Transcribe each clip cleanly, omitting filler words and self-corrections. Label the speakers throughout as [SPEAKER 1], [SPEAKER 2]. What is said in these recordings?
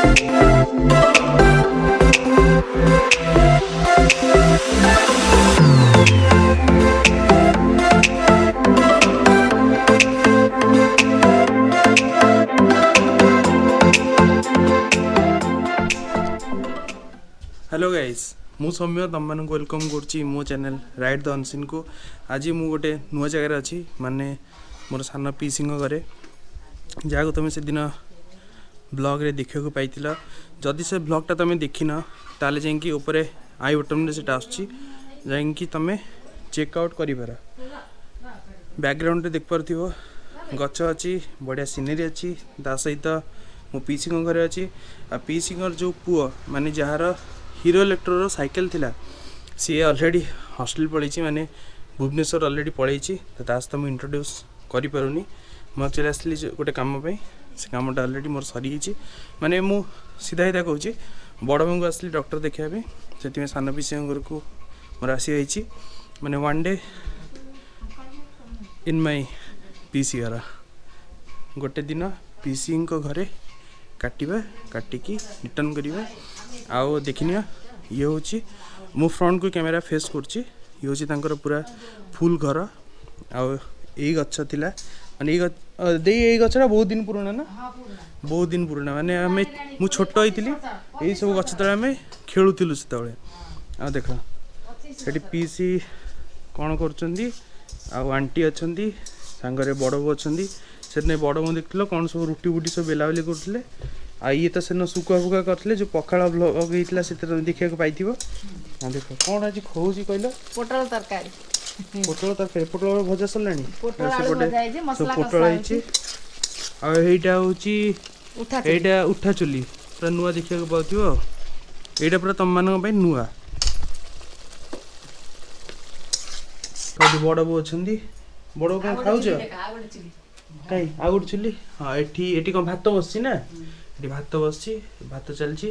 [SPEAKER 1] Hello guys मु सौम्य तुम मान वेलकम करुच्ची मो चैनल राइड द अनसीन को। आज मु गोटे नुआ जगार अच्छी माने मोर सान पीसी घरे जहाँ तुम से दिन ब्लॉग रे देखा पाई जदि से ब्लॉगटा तुम देखिन ताले जाइए ऊपर आई बटन से जाइए तुम चेकआउट कर बैकग्राउंड देख पार्थिव गच अच्छी बढ़िया सीनरी अच्छी ता सहित मो पीसी घरे अच्छी आ पीसी जो पुओ माने जार हीरो इलेक्ट्रोर साइकेल थिला सी ऑलरेडी हॉस्टल पड़ी माने भुवनेश्वर ऑलरेडी पड़ी तो तो मुझे इंट्रोड्यूस करि पारुनी मैं एक्चुअली आसली गोटे काम से कामटा ऑलरेडी मोर सरी माने मु सीधा सीधा कहूँ बड़ भाई को आसली डॉक्टर देखापी से सान पीसी घर को मोर आसी माने one day in my PC घर गोटे दिन पीसी घरे काटिबा काटिकी रिटर्न करिबा आउ देखनी ये हूँ मु फ्रंट को कैमेरा फेस करुच्ची ये हूँ पूरा फुल घर आउ यही गच थिला माने यही गचटा बहुत दिन पुराना ना बहुत दिन पुराना माने आम मु छोट होती यही सब गच तले आम खेलुलु से आ देख ये पीसी कौन कर आंटी अच्छा सांगरे बड़ बो अच्छा से बड़ बो देख कौन सब रुटी बुटी सब बेलाबेली करते ये तो से सुखा फुका करते जो पखाड़ ब्लॉग होता से देखा पाई हाँ देख कौन आज खोज कहल
[SPEAKER 2] पोटल तरकारी
[SPEAKER 1] पोटल भजा सरला पोटल आईटा उठा चुली पूरा नुआ देखा पाओ यहाँ पूरा तुम मान नुआ बड़ बो अच्छा बड़ बो कौन खाऊ कहीं आ गोटे चुली हाँ ये कौन भात बस ना ये भात बस भात चलती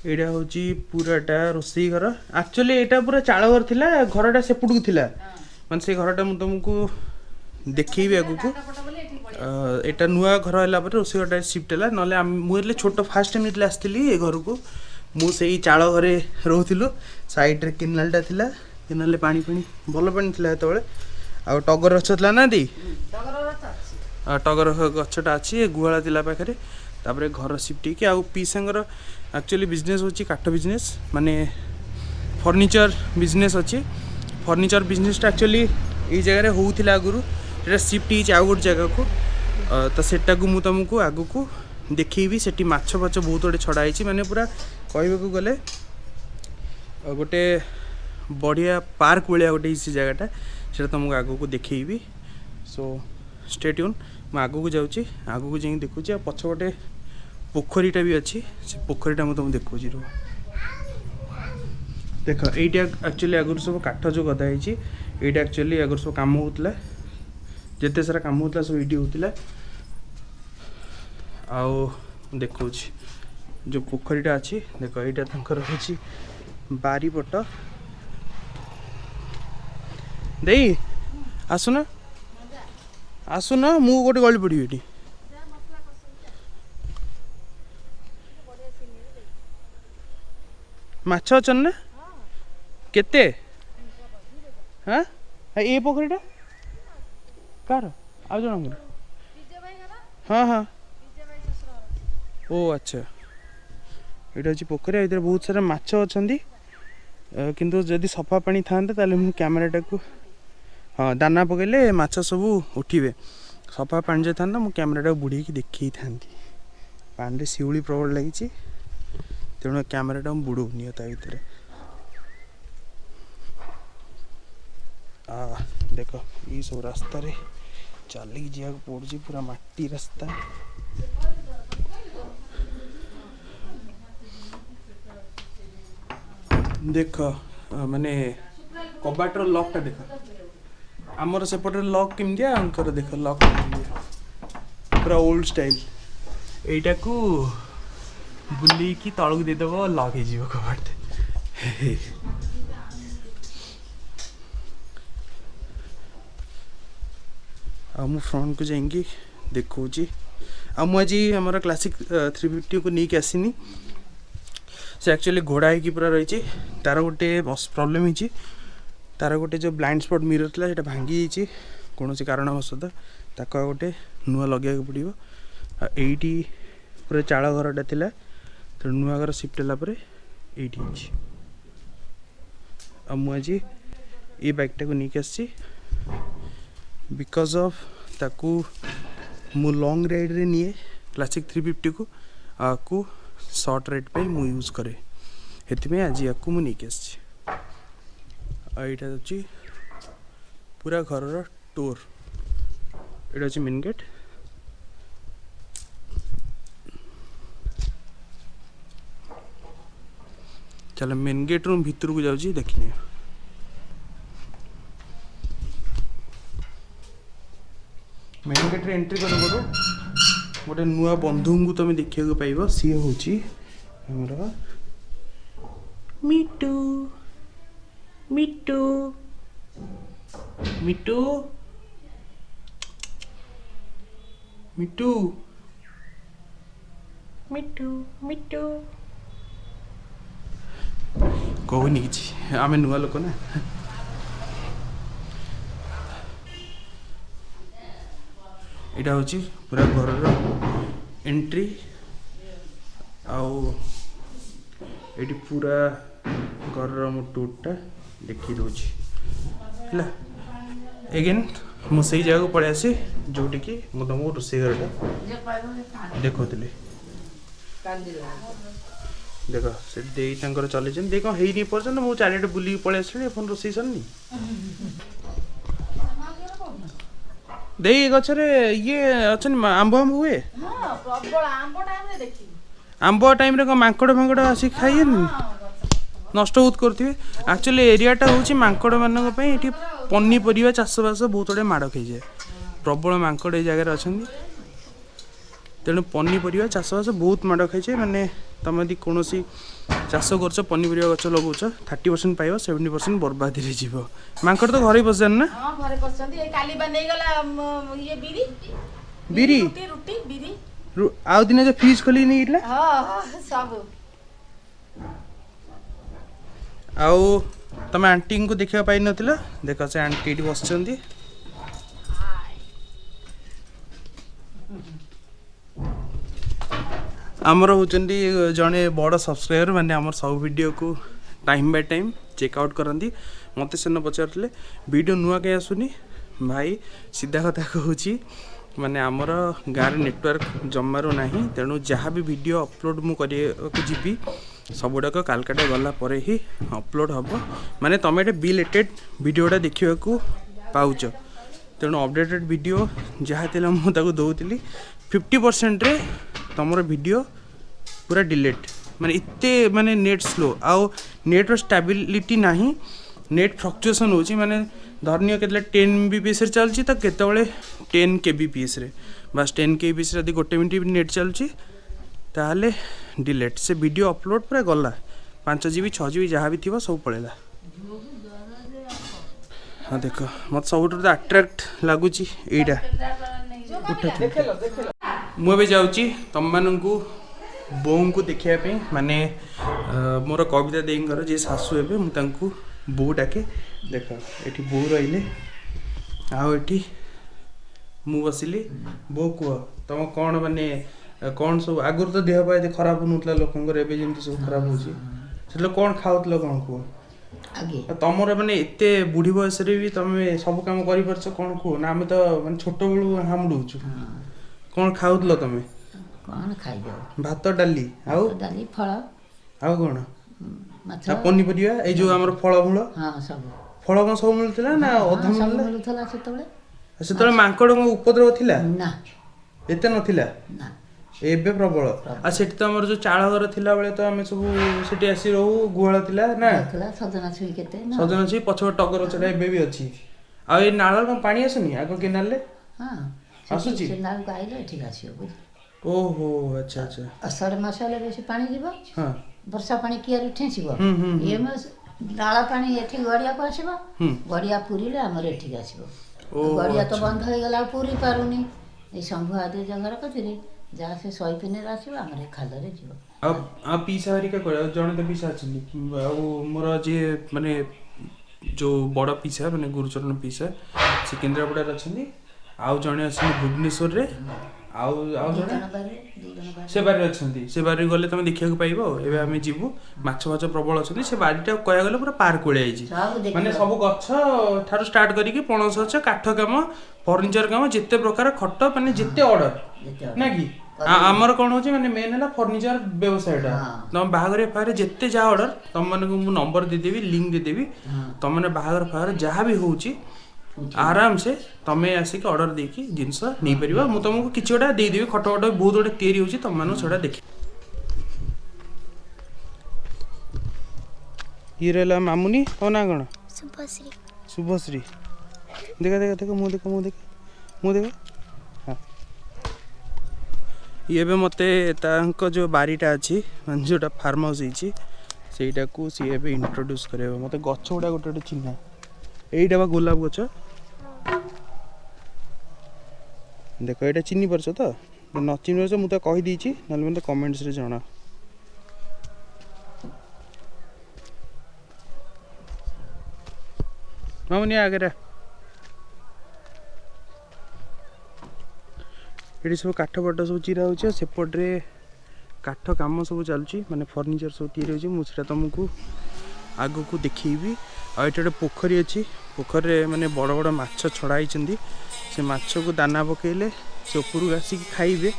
[SPEAKER 1] यहाँ हूँ पूराटा रोसई घर एक्चुअली यहाँ पूरा चाल घर थी घरटा सेपट को थिला माने से घरटा मुझे तुमको देखी आगु को यहाँ नुआ घर है रोसई घरटा शिफ्ट है ना मुझे छोट फास्ट टाइम आसती घर को मुझे चाल घरे रोलु साइड्रे केनालटा थिला केनाल पानी भल पानी थिला हेतबेले आ टगर गछ थिला ना दी टगर गछटा अच्छी गुहाड़ा थिला पाखे तापर घर शिफ्ट हो पीसांगर एक्चुअली बिजनेस होची काठ बिजनेस माने फर्निचर बिजनेस अच्छी फर्निचर बिजनेसटा एक्चुअली ये जगह होउथिला आगुरु एटा शिफ्ट ही आउ गोटे जगह को तो सेटा को मु तुमको आगु को देखी सेठी माछ फाछ बहुत गोटे छड़ा है माने पूरा कहबा गले गोटे बढ़िया पार्क भाया गोटे इसी जगहटा से तुमको आगू को देखी सो स्टे ट्यून मैं आगू को जाऊँगी आगू को जाइए देखुची आ पछपटे पोखरीटा भी अच्छी से पोखरीटा मुझे तुम देखुची रो देख ये एक्चुअली आगुरी सब काठ जो गदा है ये एक्चुअली आगुरी सब कम होता जिते सारा कम होता सब ये होता आओ देखो जो पोखरीटा अच्छी देख यहाँ हूँ बारीपट दे आसुना आसुना मु गोटे गली पड़ी ये माछ अचन ना केते हाँ ये पोखरीटा कार आ जन हाँ हाँ ओ अच्छा यहाँ हूँ पोखरी ये बहुत सारा माछ अच्छा किंतु जदि सफा पानी था मुझे कैमेराटा को हाँ दाना पकड़े माछ सब उठे सफा पानी जो था मुझे कैमेराटा बुड़ी देखी था पानी शिउली प्रबल लगी तेणु कैमेराटा बुड़ौनी ता भर देख ये सब रास्ता रे चलिक जा पड़ी पूरा माटी रास्ता देख माने कबाटर लॉकटा देख आमर सेपटे लॉक केमती अंकर देख लॉक पूरा ओल्ड स्टाइल एटा को बुली की तलक देदेव लॉक हो कबाट मु फ्रंट को जाइए देखा आज आमर क्लासिक 350 को नहीं आसनी से एक्चुअली घोड़ा होगी पूरा रही तार गोटे प्रॉब्लम होती तार गोटे जो ब्लाइंड स्पॉट मिरर था से भांगी कौन सी कारणवशतः ताक गोटे नुआ लगे पड़ो आईटी पूरा चाल घरटा था तो नुआ घर शिफ्ट है ये मुझे ये बाइकटा को नहीं आसी बिकॉज ऑफ ताकू मु लॉन्ग राइड रे निए क्लासिक 350 को आपको शॉर्ट राइड पे मु यूज करे हेतु आज आपको मु नहीं आसी यहाँ अच्छी पूरा घर टूर ये अच्छे मेन गेट चलो मेन गेट रू भितर को जाऊँ देखने मेन गेट रे एंट्री कर गोटे नुआ बंधु को तुम देखा पाइब सी हूँ हमर मिटू मिटू मिटू मिटू मिटू मिटू कहूनी कि आम नुआ लोक ना यहाँ हूँ पूरा घर एंट्री आउ ये पूरा घर मो टूरटा देखी दूची है एगेन मुझे जगह को पड़े आसी जोटी कि मुझे तुमको रोषे घरटा देखुली देख से चल दे कौन है नहीं पर्यटन मुझे चारिटे बुलिक पलि आसली फोन रोषे सरनी दे गचरे ये अच्छा आंब आंब हुए आंब टाइम रे मांकड़ फांकड़ आसिक खाइए नष्ट बहुत करते एक्चुअली एरियाटा हूँ मांकड़ मान पनीपरिया चाष बास बहुत गुड़े माड़ खाई जाए प्रबल मांकड़ ये जगह अच्छा तेणु पनीपरिया चाष बास बहुत माड़ खाई जाए माने तुम यदि कौन चाष कर पनीपरिया गच लगौच 30% पाइब 70% बर्बाद मांकड़ तो घर ही बस ना बिरी आउ दिन जो फ्रिज खोली नहीं आउ तुम आंटी को देखा पाई नथिला देख से आंटी ये बस आमर होचंदी जड़े बड़ सब्सक्राइबर माने आमर सब वीडियो को टाइम बाय टाइम चेकआउट करती मत से पचारे वीडियो नुआ कहीं आसुनी भाई सीधा कथा कहूँ माने आमर गाँव नेटवर्क जमार ना तेणु जहाँ भी वीडियो अपलोड मुझे जीवी सबुड़ाक कालकाटा गला परे ही अपलोड हम माने तुम ये बिलेटेड वीडियोटा देखा पाउच तेणु अपडेटेड वीडियो जहाँ थी मुझे दौली 50% रे तुमर वीडियो पूरा डिलीट माने इत्ते माने नेट स्लो आउ नेट रो स्टेबिलिटी नाही नेट फ्लक्चुएसन होची माने धरनियो केतले 10 Mbps रे चलची त केतबळे 10 kbps रे बस 10 kbps रे यदि 1 मिनिट नेट चलची ताले डिलीट से वीडियो अपलोड पूरा गला 5 GB 6 GB जहाँ भी थी सब पड़ेगा हाँ देख मत सब अट्राक्ट लगुच यहीटा मुझे जाऊँगी तुम मान बो को देखापी माने मोर कविता देर जी शाशु हे मुझे बो डाके देख ये बो रही आठी मु बसिली बो कह तुम कौन माने कौन सब आगुरी तो देह पा खराब होता लोकंर एवं सब खराब हो कौन खाऊल कौन कह तुमर माने एते बुढ़ी बयस भी तुम सब कम कर कौन कह ना आम तो मैं छोट बड़ू हामुड़ू कौन खाऊल तुम
[SPEAKER 2] कौन खाई
[SPEAKER 1] भात डाली आउ
[SPEAKER 2] डाली फल
[SPEAKER 1] आउ कौन पनीपरिया ए जो हमर फल मूल
[SPEAKER 2] हां सब
[SPEAKER 1] फल कौन सब मिलुतला ना अधा
[SPEAKER 2] मिलुतला
[SPEAKER 1] सेतले मांकड़ उपद्रव थिला
[SPEAKER 2] ना
[SPEAKER 1] एते नथिला
[SPEAKER 2] ना
[SPEAKER 1] एबे प्रबल आ सेठी तो हमर जो चाळ घर थिला बेले तो हमें सब सेठी आसी रहू गुहाळ थिला ना
[SPEAKER 2] थिला सजना छुई केते ना
[SPEAKER 1] सजना छुई पछो टगर चढ़ा एबे भी अछि आ ए नाळ को पानी आसुनी आगो केनाल ले
[SPEAKER 2] हां
[SPEAKER 1] आसुची
[SPEAKER 2] से नाळ को आइले ठीक आछियो
[SPEAKER 1] ओहो अच्छा अच्छा
[SPEAKER 2] अषाढ़ मास हेले बेसी पानी जीव
[SPEAKER 1] हां
[SPEAKER 2] वर्षा पानी कियार उठेसिबो ए नाला पानी एठी गड़िया को आसीबो गड़िया पुरीले हमर एठी आसीबो ଗଡ଼ିଆ ତ
[SPEAKER 1] ଆଚ୍ଛା।
[SPEAKER 2] ବନ୍ଧ ହେଇଗଲା ଆଉ ପୁରୀ ପାରୁନି। ଏଇ ଶମ୍ଭୁ ଆଦି ଘର କତିରେ ଯାହା ସେ ଶହେ ଆସିବ ଆମର ଏ ଖାଲରେ ଯିବ।
[SPEAKER 1] ଆଉ ପିସା ହରିକା କୁଆଡ଼େ? ଆଉ ଜଣେ ତ ପିସା ଅଛନ୍ତି, ଆଉ ମୋର ଯିଏ ମାନେ ଯେଉଁ ବଡ଼ ପିସା ମାନେ ଗୁରୁଚରଣ ପିସା ସେ କେନ୍ଦ୍ରାପଡ଼ାରେ ଅଛନ୍ତି, ଆଉ ଜଣେ ଅଛନ୍ତି ଭୁବନେଶ୍ୱରରେ, ଆଉ ଆଉ
[SPEAKER 2] ଦି
[SPEAKER 1] ଜଣେ
[SPEAKER 2] ଜଣ ବାରିରେ, ଦି ଜଣ
[SPEAKER 1] ସେ
[SPEAKER 2] ବାରିରେ।
[SPEAKER 1] ବାରିରେ ଅଛନ୍ତି। ସେ ବାରିରେ ଗଲେ ତମେ ଦେଖିବାକୁ ପାଇବ। ଆଉ ଏବେ ଆମେ ଯିବୁ, ମାଛ ଫାଛ ପ୍ରବଳ ଅଛନ୍ତି। ସେ ବାରିଟା କହିବାକୁ ଗଲେ ପୁରା ପାର୍କ ଭଳିଆ ହେଇଛି,
[SPEAKER 2] ସବୁ ଦେଖିବ।
[SPEAKER 1] ମାନେ ସବୁ ଗଛ ଠାରୁ ଷ୍ଟାର୍ଟ କରିକି ପଣସ ଗଛ, କାଠ କାମ, ଫର୍ଣ୍ଣିଚର କାମ, ଯେତେ ପ୍ରକାର ଖଟ ମାନେ ଯେତେ ଅର୍ଡର
[SPEAKER 2] ଯେତେ
[SPEAKER 1] ନା କି ଆମର କ'ଣ ହଉଛି ମାନେ ମେନ୍ ହେଲା ଫର୍ଣ୍ଣିଚର ବ୍ୟବସାୟଟା। ତମ ବାହାଘରିଆ ଫାହାଘରେ ଯେତେ ଯାହା ଅର୍ଡର ତମମାନଙ୍କୁ ମୁଁ ନମ୍ବର ଦେଇଦେବି, ଲିଙ୍କ ଦେଇଦେବି। ତମମାନେ ବାହାଘର ଫାହାଘର ଯାହା ବି ହଉଛି ଆରାମସେ ତମେ ଆସିକି ଅର୍ଡର ଦେଇକି ଜିନିଷ ନେଇପାରିବ। ମୁଁ ତମକୁ କିଛି ଗୋଟେ ଦେଇଦେବି, ଖଟ ଫଟ ବହୁତ ଗୋଟେ ତିଆରି ହଉଛି, ତମମାନଙ୍କୁ ସେଟା ଦେଖି। ଇଏ ରହିଲା ମାମୁନି, ତମ ନାଁ କ'ଣ?
[SPEAKER 3] ଶୁଭଶ୍ରୀ।
[SPEAKER 1] ଶୁଭଶ୍ରୀ। ଦେଖା ଦେଖା ଦେଖା, ମୁଁ ଦେଖା, ମୁଁ ଦେଖା, ମୁଁ ଦେଖା। ହଁ, ଇଏ ଏବେ ମୋତେ ତାଙ୍କ ଯେଉଁ ବାରିଟା ଅଛି ମାନେ ଯେଉଁଟା ଫାର୍ମ ହାଉସ୍ ହେଇଛି ସେଇଟାକୁ ସିଏ ଏବେ ଇଣ୍ଟ୍ରୋଡ୍ୟୁସ୍ କରାଇବ ମୋତେ। ଗଛ ଗୁଡ଼ା ଗୋଟେ ଗୋଟେ ଚିହ୍ନା। ଏଇଟା ବା ଗୋଲାପ ଗଛ, ଦେଖ ଏଇଟା ଚିହ୍ନି ପାରୁଛ ତ? ନ ଚିହ୍ନି ପାରୁଛ ମୁଁ ତ କହିଦେଇଛି, ନହେଲେ ମୋତେ କମେଣ୍ଟସରେ ଜଣା। ମାମୁନି ଆଗରେ ଏଠି ସବୁ କାଠ ଫାଟ ସବୁ ଚିରା ହେଉଛି, ଆଉ ସେପଟରେ କାଠ କାମ ସବୁ ଚାଲୁଛି, ମାନେ ଫର୍ଣ୍ଣିଚର ସବୁ ତିଆରି ହେଉଛି। ମୁଁ ସେଇଟା ତୁମକୁ ଆଗକୁ ଦେଖେଇବି। ଆଉ ଏଠି ଗୋଟେ ପୋଖରୀ ଅଛି, ପୋଖରୀରେ ମାନେ ବଡ଼ ବଡ଼ ମାଛ ଛଡ଼ା ହେଇଛନ୍ତି। ସେ ମାଛକୁ ଦାନା ପକାଇଲେ ସେ ଉପରକୁ ଆସିକି ଖାଇବେ,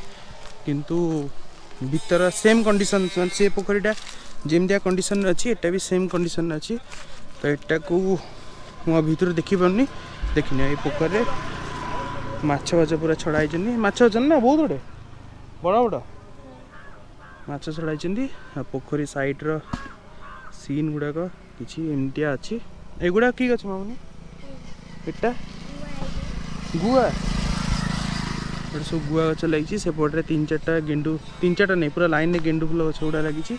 [SPEAKER 1] କିନ୍ତୁ ଭିତର ସେମ୍ କଣ୍ଡିସନ୍, ମାନେ ସେ ପୋଖରୀଟା ଯେମିତିଆ କଣ୍ଡିସନ୍ରେ ଅଛି ଏଟା ବି ସେମ୍ କଣ୍ଡିସନ୍ରେ ଅଛି। ତ ଏଟାକୁ ମୁଁ ଭିତରୁ ଦେଖିପାରୁନି, ଦେଖିନି। ଏଇ ପୋଖରୀରେ ମାଛ ଫାଛ ପୁରା ଛଡ଼ା ହେଇଛନ୍ତି। ମାଛ ଅଛନ୍ତି ନା ବହୁତ ଗୁଡ଼େ, ବଡ଼ ବଡ଼ ମାଛ ଛଡ଼ା ହେଇଛନ୍ତି। ଆଉ ପୋଖରୀ ସାଇଡ଼୍ର ସିନ୍ ଗୁଡ଼ାକ କିଛି ଏମିତିଆ ଅଛି। ଏଗୁଡ଼ା କି ଗଛ ମାମୁନି? ଏଟା ଗୁଆ, ଏଠି ସବୁ ଗୁଆ ଗଛ ଲାଗିଛି। ସେପଟରେ 3-4ଟା ଗେଣ୍ଡୁ, 3-4ଟା ନାହିଁ ପୁରା ଲାଇନ୍ରେ ଗେଣ୍ଡୁ ଫୁଲ ଗଛ ଗୁଡ଼ା ଲାଗିଛି।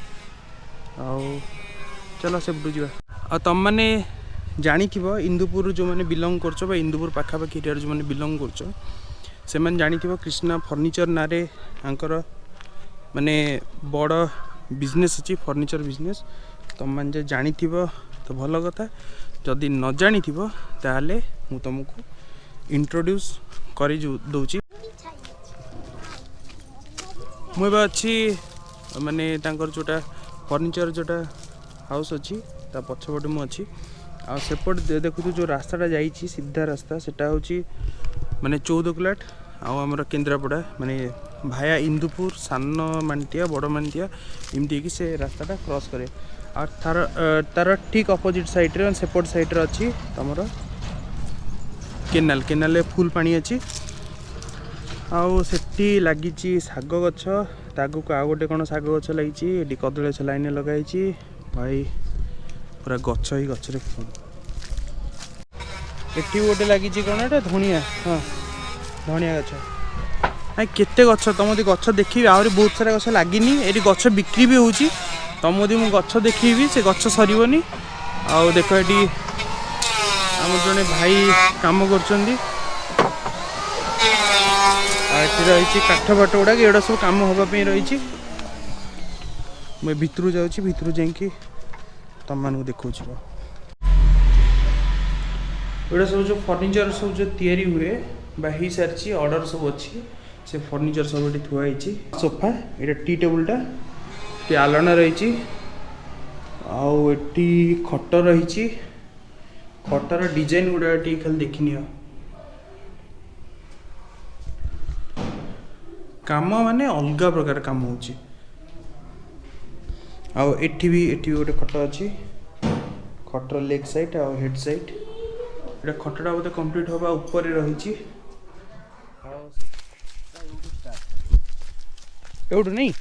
[SPEAKER 1] ଆଉ ଚାଲ ସେପଟୁ ଯିବା। ଆଉ ତମମାନେ ଜାଣିଥିବ ଇନ୍ଦୁପୁର ଯେଉଁମାନେ ବିଲଙ୍ଗ କରୁଛ ବା ଇନ୍ଦୁପୁର ପାଖାପାଖି ଏରିଆରେ ଯେଉଁମାନେ ବିଲଙ୍ଗ କରୁଛ ସେମାନେ ଜାଣିଥିବ କ୍ରିଷ୍ଣା ଫର୍ଣ୍ଣିଚର ନାଁରେ ତାଙ୍କର ମାନେ ବଡ଼ ବିଜନେସ୍ ଅଛି, ଫର୍ଣ୍ଣିଚର ବିଜନେସ୍। ତମମାନେ ଯେ ଜାଣିଥିବ ତ ଭଲ କଥା, ଯଦି ନ ଜାଣିଥିବ ତାହେଲେ ମୁଁ ତୁମକୁ ଇଣ୍ଟ୍ରୋଡ୍ୟୁସ୍ କରି ଦେଉଛି। ମୁଁ ଏବେ ଅଛି ମାନେ ତାଙ୍କର ଯେଉଁଟା ଫର୍ଣ୍ଣିଚର ଯେଉଁଟା ହାଉସ୍ ଅଛି ତା ପଛପଟେ ମୁଁ ଅଛି। ଆଉ ସେପଟେ ଦେଖୁଛୁ ଯେଉଁ ରାସ୍ତାଟା ଯାଇଛି ସିଧା ରାସ୍ତା, ସେଟା ହେଉଛି ମାନେ 14 କିଲୋମିଟର। ଆଉ ଆମର କେନ୍ଦ୍ରାପଡ଼ା ମାନେ ଭାୟା ଇନ୍ଦୁପୁର, ସାନ ମାଣ୍ଟିଆ, ବଡ଼ ମାଣ୍ଟିଆ, ଏମିତି ହେଇକି ସେ ରାସ୍ତାଟା କ୍ରସ୍ କରେ। ଆଉ ତାର ଠିକ୍ ଅପୋଜିଟ୍ ସାଇଡ଼୍ରେ ସେପଟ ସାଇଡ଼୍ରେ ଅଛି ତୁମର କେନାଲରେ ଫୁଲ୍ ପାଣି ଅଛି। ଆଉ ସେଠି ଲାଗିଛି ଶାଗ ଗଛ, ତା ଆଗକୁ ଆଉ ଗୋଟେ କ'ଣ ଶାଗ ଗଛ ଲାଗିଛି। ଏଠି କଦଳୀ ଗଛ ଲାଇନ୍ରେ ଲଗା ହେଇଛି। ଭାଇ ପୁରା ଗଛ ହିଁ ଗଛରେ ଫୁଲ୍। ଏଠି ଗୋଟେ ଲାଗିଛି କ'ଣ ଏଟା ଧଣିଆ, ହଁ ଧଣିଆ ଗଛ। ନାଇଁ କେତେ ଗଛ, ତମ ଯଦି ଗଛ ଦେଖିବି ଆହୁରି ବହୁତ ସାରା ଗଛ ଲାଗିନି। ଏଠି ଗଛ ବିକ୍ରି ବି ହେଉଛି, ତମ ଯଦି ମୁଁ ଗଛ ଦେଖିବି ସେ ଗଛ ସରିବନି। ଆଉ ଦେଖ ଏଠି ଆମର ଜଣେ ଭାଇ କାମ କରୁଛନ୍ତି। ଆଉ ଏଠି ରହିଛି କାଠ ଫାଟ ଗୁଡ଼ାକ, ଏଗୁଡ଼ା ସବୁ କାମ ହେବା ପାଇଁ ରହିଛି। ମୁଁ ଭିତରୁ ଯାଉଛି, ଭିତରୁ ଯାଇକି ତମମାନଙ୍କୁ ଦେଖାଉଛି। ଏଗୁଡ଼ା ସବୁ ଯେଉଁ ଫର୍ଣ୍ଣିଚର ସବୁ ଯେଉଁ ତିଆରି ହୁଏ ବା ହେଇସାରିଛି, ଅର୍ଡ଼ର ସବୁ ଅଛି, ସେ ଫର୍ଣ୍ଣିଚର ସବୁ ଏଠି ଥୁଆ ହେଇଛି। ସୋଫା, ଏଇଟା ଟି ଟେବୁଲଟା, ଏଠି ଆଲଣା ରହିଛି। ଆଉ ଏଠି ଖଟ ରହିଛି, ଖଟର ଡିଜାଇନ୍ ଗୁଡ଼ା ଟିକେ ଖାଲି ଦେଖିନିଅ। କାମ ମାନେ ଅଲଗା ପ୍ରକାର କାମ ହେଉଛି। ଆଉ ଏଠି ବି ଗୋଟେ ଖଟ ଅଛି, ଖଟର ଲେଗ୍ ସାଇଡ୍ ଆଉ ହେଡ୍ ସାଇଡ୍। ଏଇଟା ଖଟଟା ବୋଧେ କମ୍ପ୍ଲିଟ୍ ହେବା ଉପରେ ରହିଛି। ଏଉଠୁ ନାଇଁ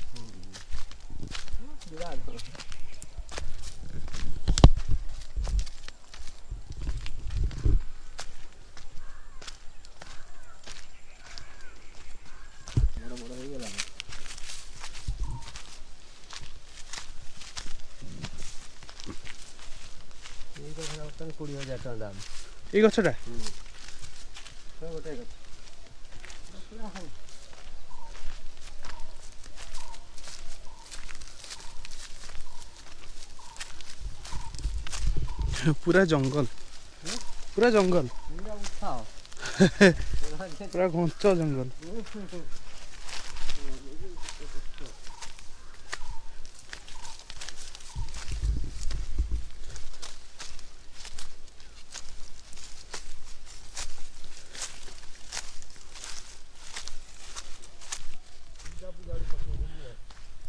[SPEAKER 1] ଏଇ ଗଛଟା पूरा जंगल पूरा जंगल पूरा घंच जंगल।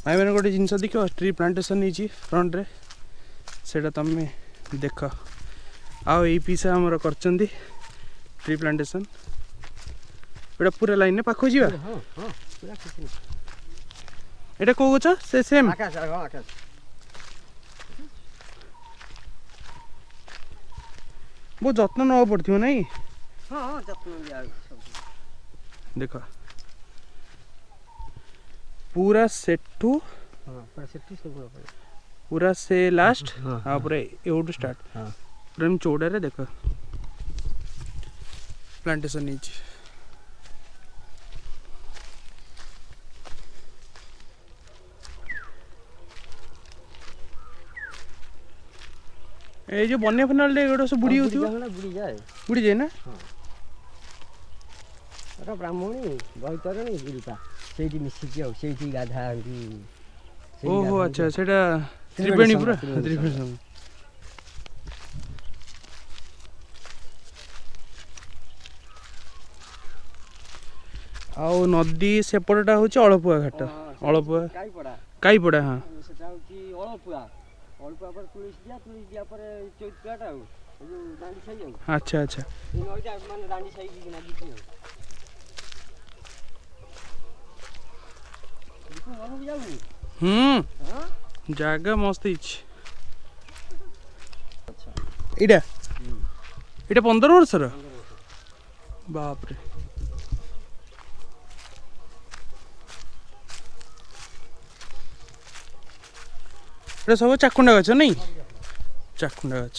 [SPEAKER 1] भाई मैंने गोटे जिनस देख ट्री प्लांटेसन नहीं फ्रंट रे सेटा तमें देख आओ ये पीसा आमर कर ट्री प्लांटेसन एटा पूरा लाइन ने पाखो जीवा एटा को गछ से सेम
[SPEAKER 3] आकाश आकाश
[SPEAKER 1] बहुत जत्न नवा पड़थियो नहीं।
[SPEAKER 3] हां हां जत्न लिया सब
[SPEAKER 1] देख पूरा सेठू
[SPEAKER 3] हां पूरा सेठी सब
[SPEAKER 1] पूरा से लास्ट
[SPEAKER 3] हाँ,
[SPEAKER 1] हाँ पूरा एवडू स्टार्ट
[SPEAKER 3] हां
[SPEAKER 1] पूरा चौड़ा रे देख प्लांटेशन नीचे ए जो बन्या फनाल रे एगोडा सब बुड़ी होथियो बुड़ी जाए ना
[SPEAKER 3] अरे ब्राह्मणी बैतरणी गिरिपा सेठी मिसिकी हो सेठी गाधा
[SPEAKER 1] ओहो अच्छा सेटा त्रिवेणी पूरा त्रिवेणी आउ नदी सेपटटा होची अळपुआ घाट अळपुआ काईपड़ा हाँ
[SPEAKER 3] सेटा होची अळपुआ अळपुआ पर तुलसी दिया पर चौथाटा हो जो दांडी साई हो
[SPEAKER 1] अच्छा अच्छा
[SPEAKER 3] इन ओइजा माने दांडी साई की ना दिखी हो देखो मनु जाऊ हां
[SPEAKER 1] जागा मस्त हिच
[SPEAKER 3] अच्छा
[SPEAKER 1] इडा इडा 15 वर्ष र बाप रे एटा सब चाकुंडा गछ नहीं चाकुंडा गछ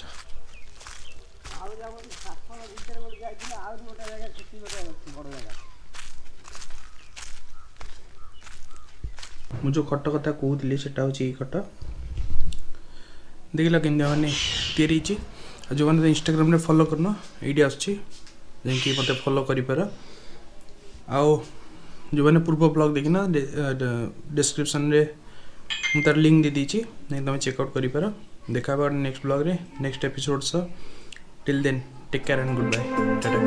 [SPEAKER 1] मु जो खट कथा कहूली से खट देख लगे मैंने तैयारी जो मैंने इंस्टाग्राम रे फॉलो करना ये आसची मत फॉलो कर आओ जो मैंने पूर्व ब्लॉग देखना डिस्क्रिप्शन रे तार लिंक दे दीची नहीं तुम चेकआउट कर देखा नेक्स्ट ब्लॉग रे next episode till then take care and good bye Tata.